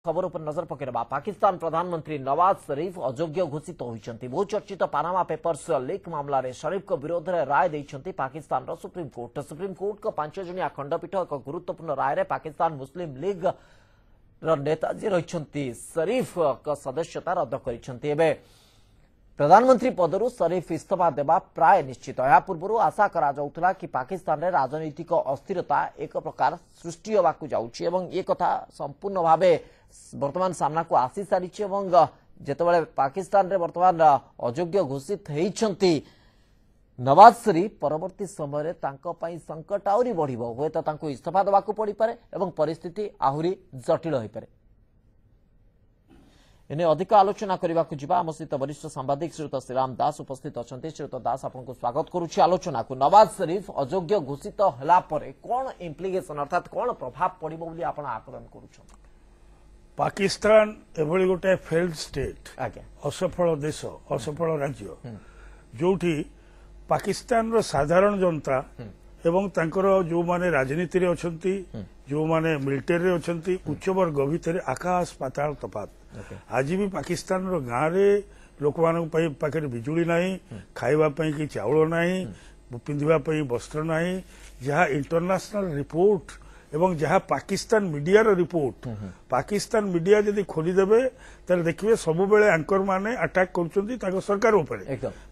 खबर पर नजर पकेबा पाकिस्तान प्रधानमंत्री नवाज शरीफ अयोग्य घोषित होती बहुचर्चित पानामा पेपर्स लीक मामलें शरीफ को विरोध में राय देते पाकिस्तान सुप्रीमकोर्ट को 5 जणिया खंडपीठ एक गुरुत्वपूर्ण राय पाकिस्तान मुस्लिम लीग नेताजी रही शरीफ सदस्यता रद्द कर प्रधानमंत्री पदरु शरीफ इस्तीफा देवा प्राय निश्चित। या पूर्व आशा करा कि पाकिस्तान रे राजनीतिक अस्थिरता एक प्रकार सृष्टि होगाकू जाउछि एवं ये कथा संपूर्ण भावे वर्तमान सामना को आसी सारी जितेबाला पाकिस्तान रे वर्तमान अयोग्य घोषित होती नवाज शरीफ परवर्ती समय संकट आहरी बढ़ हे तो इस्तीफा देवा पड़ पारे एवं परिस्थिति आहरी जटिल हो पारे। एने अधिक आलोचना करने को आम सहित वरिष्ठ सांबादिक श्रीयुत श्रीराम दास उपस्थित अच्छा। श्रीयुत दास आपको स्वागत करुच्ची आलोचना को। नवाज शरीफ अयोग्य घोषित होला परे कौन इम्प्लिकेशन अर्थात कौन प्रभाव पड़ो बोली आपण आकलन करुछन? पाकिस्तान एभली गोटे फेल्ड स्टेट असफल देश असफल राज्य जोठी पाकिस्तान रो साधारण जनता एवं तांकर जो माने राजनीति रे अछंती जो माने मिलिटरी रे अछंती उच्च वर्ग भितर आकाश पाताल तफात। आज भी पाकिस्तान रो गाँव रे लोक मान पाखे बिजुली नहीं खाइबा पई कि चाउल नहीं पिंधिबा पई वस्त्र नहीं जहाँ इंटरनेशनल रिपोर्ट एवं जहाँ पाकिस्तान मीडिया रो रिपोर्ट पाकिस्तान मीडिया जदि खोलीदेवे ताले देखिए सब बेले एंकर माने अटैक करछंती ताको सरकार ऊपर।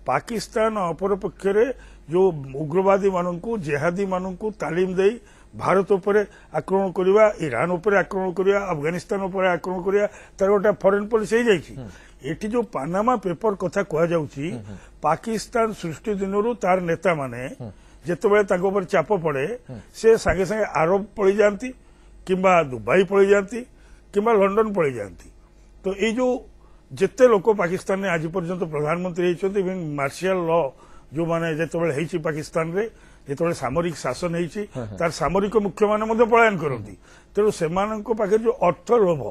पाकिस्तान अपर पक्षरे जो उग्रवादी माननकू जेहादी माननकू तालीम देई भारत उपर आक्रमण करवा ईरान उपर आक्रमण करवा अफगानिस्तान उपर आक्रमण करवा तार गोटे फॉरेन पॉलिसी हो जाइछि। एठी जो पानामा पेपर कथा कह जाउछि पाकिस्तान सृष्टि दिनरू तार नेता माने जितेबाला तांको ऊपर चाप पड़े से सागे सागे अरब पड़ी जाती किंबा दुबई पड़ी जाती किंबा लंडन पड़ी जाती। तो ये जो जिते लोक पाकिस्तान ने आज पर्यंत प्रधानमंत्री होती मार्शियल लॉ जो माने जितेबाला होइछि पाकिस्तान रे जितेबाला सामरिक शासन होइछि तार सामरिक मुख्य माने पलायन करती तेणु सेमानक पाखे जो अर्थ लोभ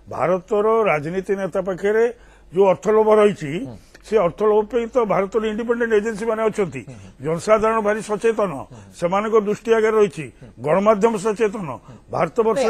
भारतर राजनीति नेता पाखे जो अर्थ लोभ रही से अर्थ लोभ पे तो भारत इंडिपेंडेंट एजेंसी माने अछंती जनसाधारण भारी सचेतन से दृष्टि आगे रही गणमाध्यम सचेतन भारत वर्ष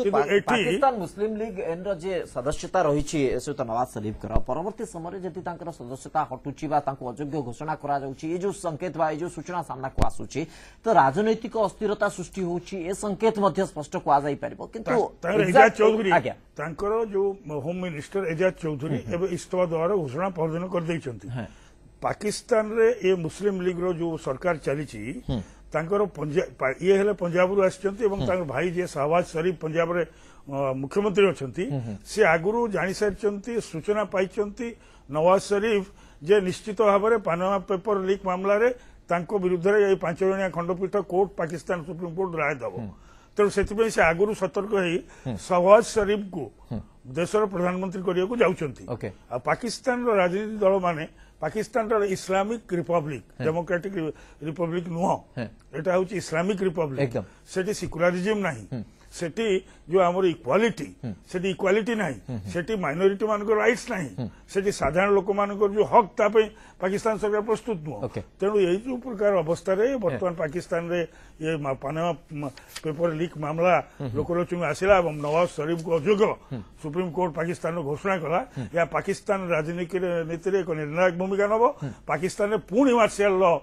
पाकिस्तान मुस्लिम लीग एन जे सदस्यता रही श्रीयुत नवाज शरीफ परवर्ती समय जदि सदस्यता हटुची अयोग्य घोषणा करा ये जो संकेत बा जो सूचना सामना को आसुची तो राजनैतिक अस्थिरता सृष्टि होची ए संकेत मध्य स्पष्ट कह जाई परिबो किंतु एजाज चौधरी तांकर जो होम मिनिस्टर एजाज चौधरी एबे इस्तीफा द्वारा घोषणा परदिन कर देइछंती। पाकिस्तान रे ए मुस्लिम लीग रो जो सरकार चली ये हेले पंजाब रु आछंती एवं तांकर भाई जे शहबाज शरीफ पंजाब रे मुख्यमंत्री अछंती से आगुरु जानि सारचंती सूचना पाइचंती नवाज शरीफ जे निश्चित भाव में पानामा पेपर लीक मामला रे तांको विरुद्ध रे 5 जणिया खंडपीठ कोर्ट पाकिस्तान सुप्रीम कोर्ट राय दबो तेणु से आगुरु सतर्क हो शहबाज शरीफ को देशर प्रधानमंत्री करने जाउछंती। पाकिस्तान रो राजनीति दल माने पाकिस्तान रो इस्लामिक रिपब्लिक डेमोक्रेटिक रिपब्लिक नुह एटा होची इस्लामिक रिपब्लिक सेठी सेक्युलरिज्म नहीं सेठी जो आमर इक्वालिटी सेठी इक्वालिटी नहीं सेठी माइनॉरिटी मानक राइट्स नहीं सेठी साधारण लोक मानक जो हक तापे पाकिस्तान सरकार प्रस्तुत नुह तेणु यही जो प्रकार अवस्था रे वर्तमान पाकिस्तान रे ये पानामा पेपर लीक मामला लोकलोचन आसला नवाज शरीफ को अयोग्य सुप्रीम कोर्ट पाकिस्तान घोषणा कला या पाकिस्तान राजनीति नीति एक निर्णायक भूमिका नब पाकिस्तान में पुणी मार्शियल लॉ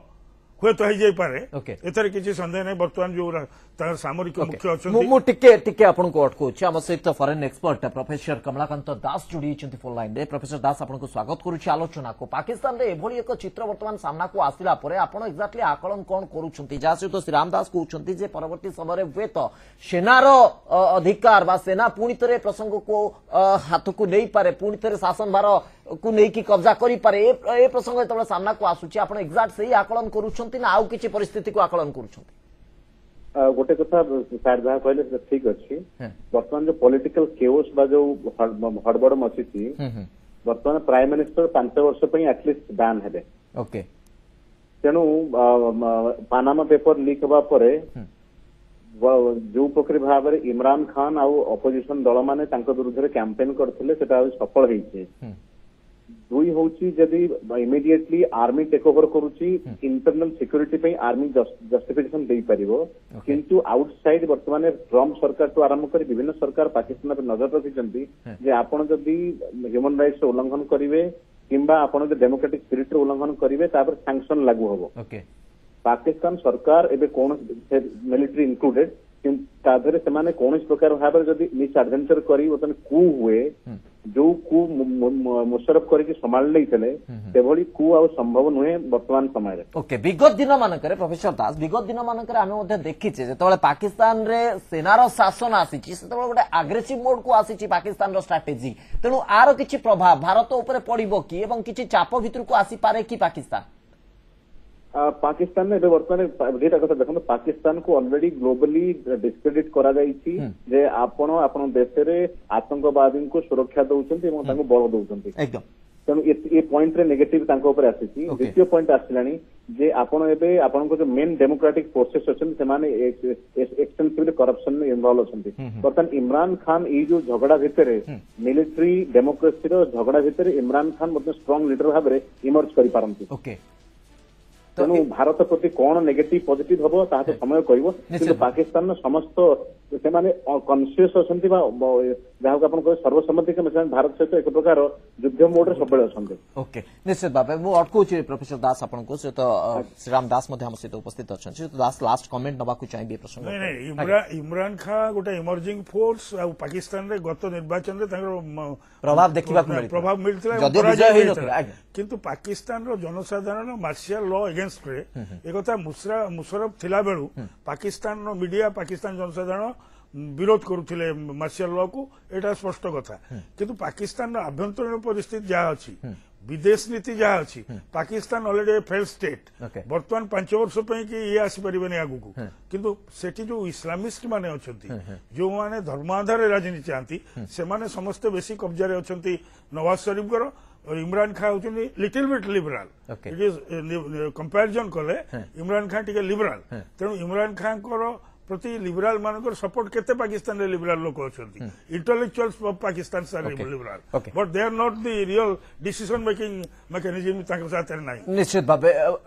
हुए तो हो पारे एथर किसी संदेह नहीं। बर्तमान जो सामरिक मुख्य अच्छा आपको अटकाऊँ आम सहित फॉरेन एक्सपर्ट प्रोफेसर कमलाकांत दास जोड़ी फोन लाइन रे प्रोफेसर दास आपको स्वागत करुच्ची आलोचना को। पाकिस्तान रे एभली एक चित्र वर्तमान सामना को आसला परे आपण एक्जाक्टली आकलन कौन करुछंती जहाँ सहित श्रीराम दास कहते जे परवर्ती समय हुए तो सेनार अधिकार बा सेना पुणी थे प्रसंग को हाथ को नहीं पारे पुणी थे शासन भार को लेकिन कब्जा करी पारे ए प्रसंग जो सामना को आसुची आपण एक्जाक्ट सही आकलन करुछंती ना आउ किछि परिस्थिति को आकलन करुछंती? गोटे कथा सर जहाँ कहले ठीक अच्छी बर्तमान जो पॉलिटिकल केओस बा जो हड़बड़ मची बर्तमान प्राइम मिनिस्टर 5 वर्ष एटलिस्ट बैन हेबे तेणु पानामा पेपर लीक हवा परे जो प्रकार भाव में इमरान खान आउ अपोजिशन दल माने विरुद्ध कैंपेन करथिले सेटा सफल होइछे दुई होची जदि इमिडिएटली आर्मी टेक ओवर करूची इंटरनल सिक्योरिटी पे आर्मी जस्टिफिकेशन दे परिबो किंतु आउटसाइड वर्तमान ट्रम्प सरकार तो आरंभ कर विभिन्न सरकार पाकिस्तान पे नजर रखिचंती जे आपण जदि ह्यूमन राइट्स उल्लंघन करिवे किंबा आपण जदि डेमोक्रेटिक स्पिरिट उल्लंघन करिवे तापर सैंक्शन लागू होबो पाकिस्तान सरकार एबे कोन मिलिट्री इंक्लूडेड ताधरे से कौन प्रकार भाव जदि मिस एडवेंचर करी बर्तमान कू हुए जो कू मुशरफ करके संभाल नहीं कू आ संभव नुहे वर्तमान समय ओके विगत दिन मानक प्रोफेसर दास विगत दिन मानक आम देखीचे जो पाकिस्तान रे सेनार शासन आसी गोटे आग्रेसिव मोड को आसी पाकिस्तान स्ट्राटेजी तेणु आर किछि प्रभाव भारत ऊपर पड़िबो कि एवं किछि चाप भितर को आसी पारे कि पाकिस्तान पाकिस्तान में वर्तमान दुईटा कथा देखो पाकिस्तान को ऑलरेडी ग्लोबली डिस्क्रेडिट करा जाइछि जे आपण देश रे आतंकवादी को सुरक्षा दउचंती एवं तांको बळ दउचंती एकदम तेणु ये पॉइंट रे नेगेटिव तांको ऊपर आसीछि द्वितीय पॉइंट आसिलानी जे आपण एबे आपण को जो मेन डेमोक्रेटिक फोर्सेस अछन से माने एक्सटेंसिवली करप्शन में इन्वॉल्व अछंती बर्तमान इमरान खान ई जो झगड़ा भितरे मिलिट्री डेमोक्रेसी रो झगड़ा भितरे इमरान खान मतलब स्ट्रांग लीडर भाबरे इमर्ज करि पारंती ओके तेणु भारत प्रति कौन नेगेटिव पॉजिटिव हम ता समय कह पाकिस्तान समस्त से कनसीयस अच्छा जहाँ सर्वसम्मति भारत सहित एक प्रकार युद्ध मोड सब अच्छा ओके निश्चित भाव मुझे अटकाऊँ प्रोफेसर दास आपको सहित श्रीराम दास हम सहित उपस्थित अच्छा दास लास्ट कमेंट नवा चाहिए प्रश्न इमरान खान गोटे इमर्जिंग फोर्स पाकिस्तान रे गत निर्वाचन प्रभाव देखा प्रभाव मिलता किंतु पाकिस्तान रो जनसाधारण मार्शियल लॉ एगेंस्ट रे एक मुशरफ थिला बेलू पाकिस्तान रो मीडिया पाकिस्तान जनसाधारण विरोध करुले मार्शियल लॉ को एटा स्पष्ट कथा किंतु पाकिस्तान आभ्यंतरीण परिस्थिति जहाँ अच्छी विदेश नीति जहाँ अच्छी पाकिस्तान ऑलरेडी फेल स्टेट बर्तमान 5 वर्ष कि ये आसपारे आगु को किंतु सेठी जो इस्लामिस्ट माने अच्छी जो माने धर्माधार राजनीति चाहती से माने समस्ते बेसी कब्जा रे अच्छी नवाज शरीफ और इमरान खान होती little bit लिबराल it is comparison कले इमरान खान टिके लिबराल तेणु इमरान खान प्रति लिबराल मान सपोर्ट केते पाकिस्तान रे लिबराल लोक अच्छी intellectuals of Pakistan are liberal but they are not the real decision making mechanism निश्चित भाव